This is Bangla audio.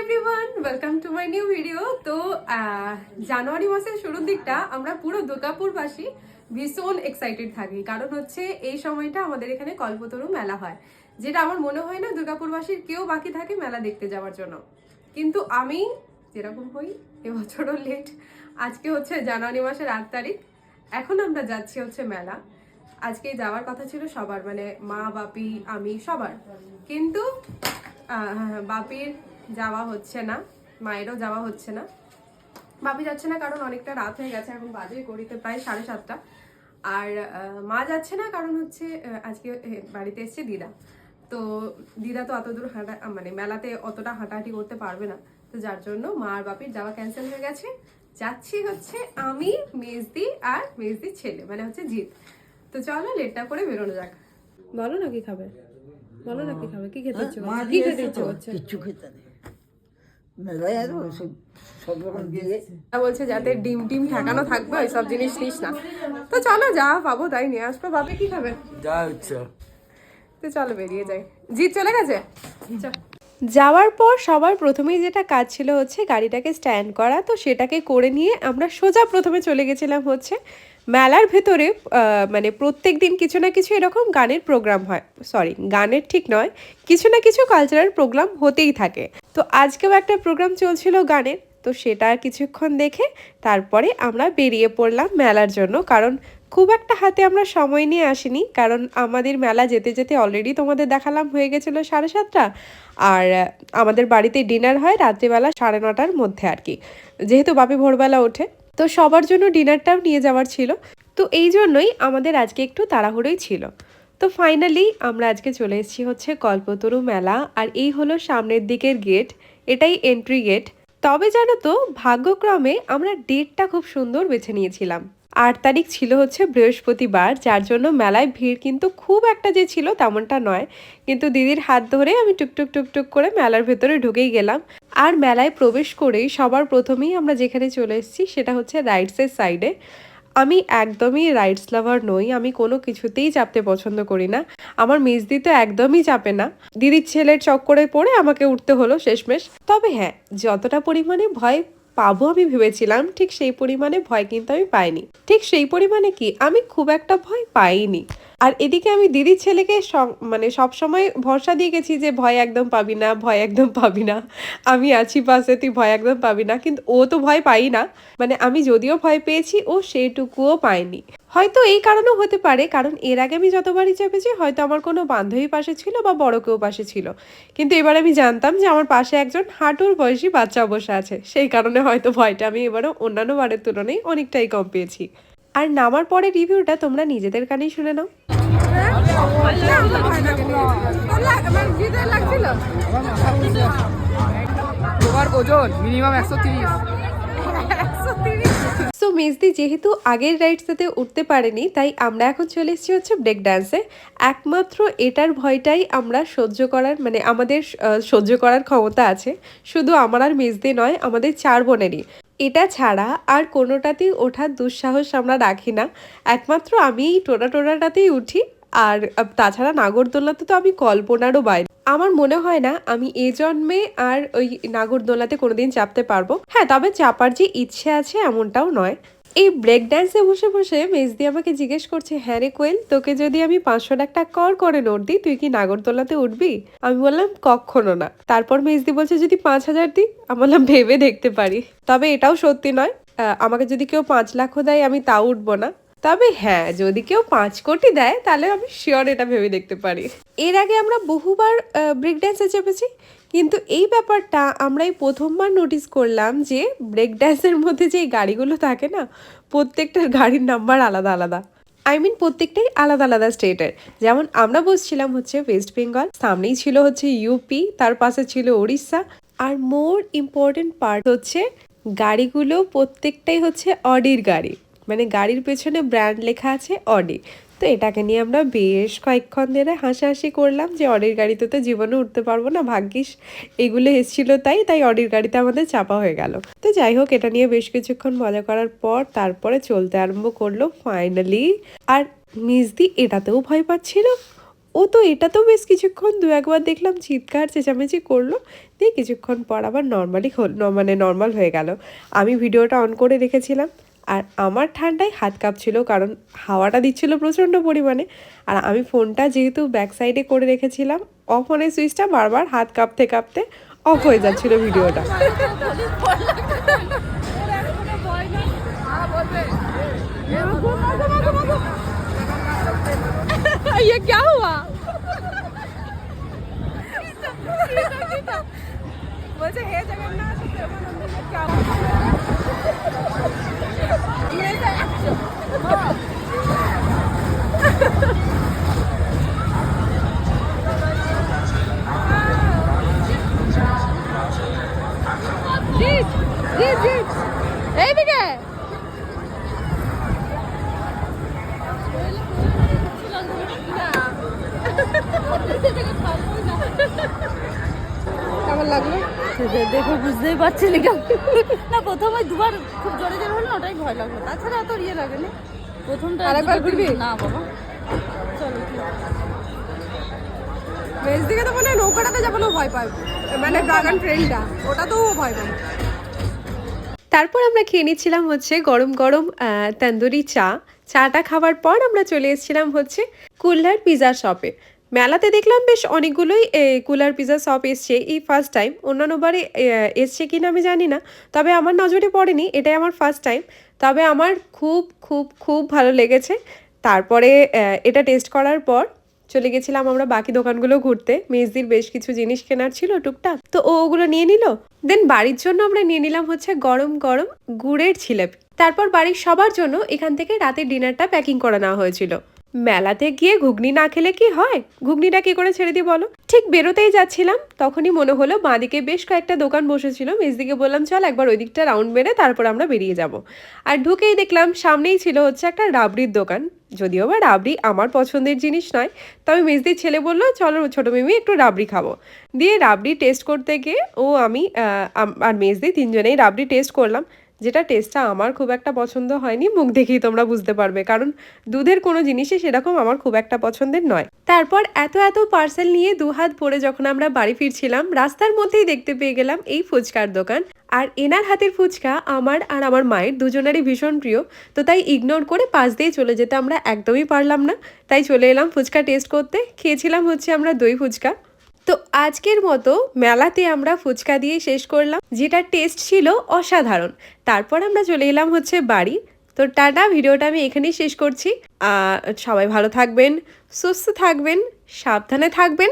Everyone, welcome to my new video. তো জানুয়ারি মাসের শুরুর দিকটা আমরা পুরো দুর্গাপুরবাসী ভীষণ এক্সাইটেড থাকি, কারণ হচ্ছে এই সময়টা আমাদের এখানে কল্পতরু মেলা হয়, যেটা আমার মনে হয় না দুর্গাপুরবাসীর কেউ বাকি থাকে মেলা দেখতে যাওয়ার জন্য। কিন্তু আমি যেরকম হই এবছরও লেট। আজকে হচ্ছে জানুয়ারি মাসের 8 তারিখ, এখন আমরা যাচ্ছি হচ্ছে মেলা। আজকে যাওয়ার কথা ছিল সবার, মানে মা, বাপি, আমি সবার, কিন্তু বাপির যাওয়া হচ্ছে না, মায়েরও যাওয়া হচ্ছে না। বাপি যাচ্ছে না কারণ অনেকটা রাত হয়ে গেছে, এখন বাজে গড়িতে প্রায় 7:30। আর মা যাচ্ছে না কারণ হচ্ছে আজকে বাড়িতে এসছে দিদা। তো দিদা তো অত দূর হাঁটা, মানে মেলাতে অতটা হাঁটাহাঁটি করতে পারবে না, তো যার জন্য মা আর বাপির যাওয়া ক্যান্সেল হয়ে গেছে। যাচ্ছি হচ্ছে আমি, মেজদি আর মেজদির ছেলে, মানে হচ্ছে জিৎ। তো চলো লেট না করে বেরোনো যাক। বলো না কি খাবে, বলো না কি খাবে, কি খেতে ইচ্ছে করছে, কি খেতে ইচ্ছে করছে? কিচ্ছু খেতে নেই মেলায় আর সব রকম দিয়ে বলছে যাতে ডিম টিম ঠেকানো থাকবে ওই সব জিনিস নিস না। তো চলো যা পাবো তাই নিয়ে আসবো। বাপে কি খাবে? যা ইচ্ছা। তো চলো বেরিয়ে যাই। জিৎ চলে গেছে। যাওয়ার পর সবার প্রথমেই যেটা কাজ ছিল হচ্ছে গাড়িটাকে স্ট্যান্ড করা, তো সেটাকে করে নিয়ে আমরা সোজা প্রথমে চলে গেছিলাম হচ্ছে মেলার ভেতরে। মানে প্রত্যেক দিন কিছু না কিছু এরকম গানের প্রোগ্রাম হয়, সরি গানের ঠিক নয়, কিছু না কিছু কালচারাল প্রোগ্রাম হতেই থাকে। তো আজকেও একটা প্রোগ্রাম চলছিল গানের, তো সেটা কিছুক্ষণ দেখে তারপরে আমরা বেরিয়ে পড়লাম মেলার জন্য। কারণ খুব একটা হাতে আমরা সময় নিয়ে আসিনি, কারণ আমাদের মেলা যেতে যেতে অলরেডি তোমাদের দেখালাম হয়ে গেছিলো 7:30। আর আমাদের বাড়িতে ডিনার হয় রাত্রিবেলা 9:30-র মধ্যে আর কি, যেহেতু বাপি ভোরবেলা ওঠে, তো সবার জন্য ডিনারটাও নিয়ে যাওয়ার ছিল। তো এই জন্যই আমাদের আজকে একটু তাড়াহুড়োই ছিল। তো ফাইনালি আমরা আজকে চলে এসেছি হচ্ছে কল্পতরু মেলা, আর এই হলো সামনের দিকের গেট, এটাই এন্ট্রি গেট। তবে জানো তো ভাগ্যক্রমে আমরা ডেটটা খুব সুন্দর বেছে নিয়েছিলাম। 8 তারিখ ছিল হচ্ছে বৃহস্পতিবার, যার জন্য মেলায় ভিড় কিন্তু খুব একটা যে ছিল তেমনটা নয়। কিন্তু দিদির হাত ধরে আমি টুকটুক টুকটুক করে মেলার ভেতরে ঢুকেই গেলাম। আর মেলায় প্রবেশ করেই সবার প্রথমেই আমরা যেখানে চলে এসেছি সেটা হচ্ছে রাইডসের সাইডে। আমি একদমই রাইডস লাভার নই, আমি কোনো কিছুতেই চাপতে পছন্দ করি না। আমার মেজদি তো একদমই চাপে না, দিদির ছেলের চক্করে পড়ে আমাকে উঠতে হলো শেষমেশ। তবে হ্যাঁ, যতটা পরিমাণে ভয় পাবো আমি ভেবেছিলাম ঠিক সেই পরিমাণে ভয় কিন্তু আমি পাইনি। ঠিক সেই পরিমাণে কি, আমি খুব একটা ভয় পাইনি। আর এদিকে আমি দিদির ছেলেকে মানে সবসময় ভরসা দিয়ে গেছি যে ভয় একদম পাবি না, ভয় একদম পাবি না, আমি আছি পাশে, তুই ভয় একদম পাবি না। কিন্তু ও তো ভয় পাই না, মানে আমি যদিও ভয় পেয়েছি ও সেইটুকুও পায়নি। হয়তো এই কারণেও হতে পারে, কারণ এর আগে আমি যতবারই চেপেছি হয়তো আমার কোনো বান্ধবী পাশে ছিল বা বড় কেউ পাশে ছিল, কিন্তু এবার আমি জানতাম যে আমার পাশে একজন হাঁটুর বয়সী বাচ্চা বসে আছে, সেই কারণে হয়তো ভয়টা আমি এবারও অন্যান্য বারের তুলনায় অনেকটাই কম পেয়েছি। আর নামার পরে রিভিউটা তোমরা নিজেদের কানেই শুনে নাও। তোমার ওজন মিনিমাম 130। সো মেজদি যেহেতু আগের রাইডসটাতে উঠতে পারেনি, তাই আমরা এখন চলে এসেছি হচ্ছে ব্রেক ডান্সে। একমাত্র এটার ভয়টাই আমরা সহ্য করার, মানে আমাদের সহ্য করার ক্ষমতা আছে, শুধু আমার আর মেজদি নয়, আমাদের 4 বোনেরই। এটা ছাড়া আর কোনোটাতেই ওঠার দুঃসাহস আমরা রাখি না, একমাত্র আমি এই টোটাটাতেই উঠি। আর তাছাড়া নাগরদোলাতে তো আমি কল্পনারও বাইরে। আমার মনে হয় না আমি এ জন্মে আর ওই নাগরদোলাতে কোনোদিন চাপতে পারবো। হ্যাঁ, তবে চাপার যে ইচ্ছে আছে এমনটাও নয়। এই ব্রেক ডান্সে বসে বসে মেজদি আমাকে জিজ্ঞেস করছে, হ্যাঁ রে কোয়েল, তোকে যদি আমি 500 টাকা কর করে নোট দিই, তুই কি নাগরদোলাতে উঠবি? আমি বললাম কখনো না। তারপর মেজদি বলছে যদি 5,000 দিই, আমি বললাম ভেবে দেখতে পারি। তবে এটাও সত্যি নয়, আমাকে যদি কেউ 5 লাখও দেয় আমি তাও উঠবো না। তবে হ্যাঁ, যদি কেউ 5 কোটি দেয় তাহলে আমি শিওর এটা ভেবে দেখতে পারি। এর আগে আমরা বহুবার ব্রেক ড্যান্সে চেপেছি, কিন্তু এই ব্যাপারটা আমরা এই প্রথমবার নোটিস করলাম যে ব্রেক ড্যান্সের মধ্যে যে গাড়িগুলো থাকে না, প্রত্যেকটার গাড়ির নাম্বার আলাদা আলাদা। প্রত্যেকটাই আলাদা আলাদা স্টেটের। যেমন আমরা বসছিলাম হচ্ছে ওয়েস্ট বেঙ্গল, সামনেই ছিল হচ্ছে ইউপি, তার পাশে ছিল উড়িষ্যা। আর মোর ইম্পর্টেন্ট পার্ট হচ্ছে গাড়িগুলো প্রত্যেকটাই হচ্ছে অডির গাড়ি, মানে গাড়ির পেছনে ব্র্যান্ড লেখা আছে অডি। তো এটাকে নিয়ে আমরা বেশ কয়েকক্ষণ ধরে হাসাহাসি করলাম যে অডির গাড়িতে তো জীবনে উঠতে পারবো না, ভাগ্যিস এগুলো এসেছিল তাই অডির গাড়িতে আমাদের চাপা হয়ে গেল। তো যাই হোক, এটা নিয়ে বেশ কিছুক্ষণ মজা করার পর তারপরে চলতে আরম্ভ করলো ফাইনালি। আর মিজদি এটাতেও ভয় পাচ্ছিল, ও তো এটা তো বেশ কিছুক্ষণ দু একবার দেখলাম চিৎকার চেঁচামেচি করলো, দিয়ে কিছুক্ষণ পর আবার মানে নর্মাল হয়ে গেল। আমি ভিডিওটা অন করে রেখেছিলাম আর আমার ঠান্ডায় হাত কাঁপছিল, কারণ হাওয়াটা দিচ্ছিল প্রচণ্ড পরিমাণে। আর আমি ফোনটা যেহেতু ব্যাক সাইডে করে রেখেছিলাম, অফ অনের সুইচটা বারবার হাত কাঁপতে কাঁপতে অফ হয়ে যাচ্ছিল ভিডিওটা। ये क्या हुआ? বলছে হে জগন্নাথ প্রেমানন্দে क्या জিৎ জিৎ জিৎ এইদিকে কেমন লাগলো? দেখো বুঝতেই পারছি না না, প্রথমে দুবার খুব জোরে জোরে হলো না, ওটাই ভয় লাগলো, তাছাড়া অত ইয়ে লাগেনি প্রথমটা। আরেকবার ঘুরবি? না বাবা, চলো বেশ দিকে তো মনে হয় নৌকাটাতে যাবো ভয় পায়, মানে ড্রাগন ট্রেনটা, ওটা তো ভয় পায়। তারপর আমরা খেয়ে নিচ্ছিলাম হচ্ছে গরম গরম তন্দুরি চাটা খাওয়ার পর আমরা চলে এসেছিলাম হচ্ছে কুল্লার পিৎজা শপে। মেলাতে দেখলাম বেশ অনেকগুলোই কুলার পিৎজা শপ এসছে, এই ফার্স্ট টাইম। অন্যান্যবারে এসছে কি না আমি জানি না, তবে আমার নজরে পড়েনি, এটাই আমার ফার্স্ট টাইম। তবে আমার খুব খুব খুব ভালো লেগেছে। তারপরে এটা টেস্ট করার পর চলে গেছিলাম আমরা বাকি দোকানগুলো ঘুরতে। মেজদির বেশ কিছু জিনিস কেনার ছিল টুকটাক, তো ওগুলো নিয়ে নিল। দেন বাড়ির জন্য আমরা নিয়ে নিলাম হচ্ছে গরম গরম গুড়ের জিলেপি। তারপর বাড়ির সবার জন্য এখান থেকে রাতের ডিনারটা প্যাকিং করে নেওয়া হয়েছিল। মেলাতে গিয়ে ঘুগনি না খেলে কি হয়, ঘুগনিটা কি করে ছেড়ে দিই বলো। ঠিক বেরোতেই যাচ্ছিলাম, তখনই মনে হলো বাঁদিকে বেশ কয়েকটা দোকান বসেছিল। মেজদিকে বললাম চল একবার ওই দিকটা রাউন্ড মেরে তারপর আমরা বেরিয়ে যাব। আর ঢুকেই দেখলাম সামনেই ছিল হচ্ছে একটা রাবড়ির দোকান। যদিও বা রাবড়ি আমার পছন্দের জিনিস নয়, তবে মেজদির ছেলে বললো চলো ছোটো মিমি একটু রাবড়ি খাবো। দিয়ে রাবড়ি টেস্ট করতে গিয়ে আমি আর মেজদি তিনজনেই রাবড়ি টেস্ট করলাম, যেটা টেস্টটা আমার খুব একটা পছন্দ হয়নি। মুখ দেখেই তোমরা বুঝতে পারবে, কারণ দুধের কোনো জিনিসই সেরকম আমার খুব একটা পছন্দের নয়। তারপর এত পার্সেল নিয়ে দুহাত ভরে যখন আমরা বাড়ি ফিরছিলাম, রাস্তার মধ্যেই দেখতে পেয়ে গেলাম এই ফুচকার দোকান। আর এনার হাতের ফুচকা আমার আর আমার মায়ের দুজনেরই ভীষণ প্রিয়, তো তাই ইগনোর করে পাশ দিয়ে চলে যেতে আমরা একদমই পারলাম না। তাই চলে এলাম ফুচকা টেস্ট করতে। খেয়েছিলাম হচ্ছে আমরা দই ফুচকা। তো আজকের মতো মেলাতে আমরা ফুচকা দিয়ে শেষ করলাম, যেটা টেস্ট ছিল অসাধারণ। তারপর আমরা চলে এলাম হচ্ছে বাড়ি। তো টাটা, ভিডিওটা আমি এখানেই শেষ করছি। সবাই ভালো থাকবেন, সুস্থ থাকবেন, সাবধানে থাকবেন।